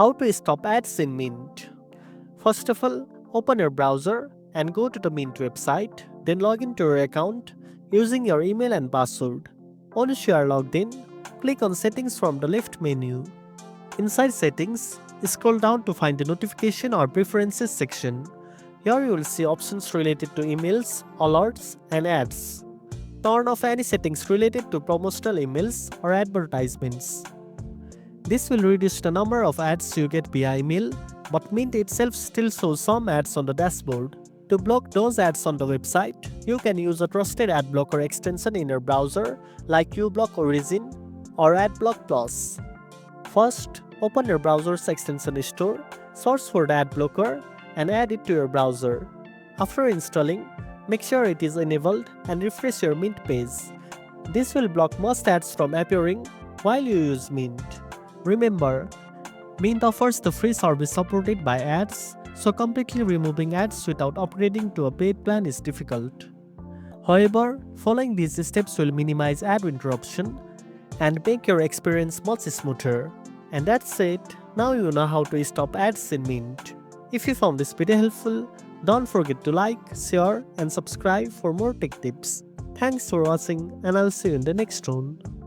How to stop ads in Mint? First of all, open your browser and go to the Mint website, then log into your account using your email and password. Once you are logged in, click on Settings from the left menu. Inside Settings, scroll down to find the Notification or Preferences section. Here you will see options related to emails, alerts, and ads. Turn off any settings related to promotional emails or advertisements. This will reduce the number of ads you get via email, but Mint itself still shows some ads on the dashboard. To block those ads on the website, you can use a trusted ad blocker extension in your browser like uBlock Origin or AdBlock Plus. First, open your browser's extension store, search for the ad blocker, and add it to your browser. After installing, make sure it is enabled and refresh your Mint page. This will block most ads from appearing while you use Mint. Remember, Mint offers the free service supported by ads, so completely removing ads without upgrading to a paid plan is difficult. However, following these steps will minimize ad interruption and make your experience much smoother. And that's it. Now you know how to stop ads in Mint. If you found this video helpful, don't forget to like, share, and subscribe for more tech tips. Thanks for watching, and I'll see you in the next one.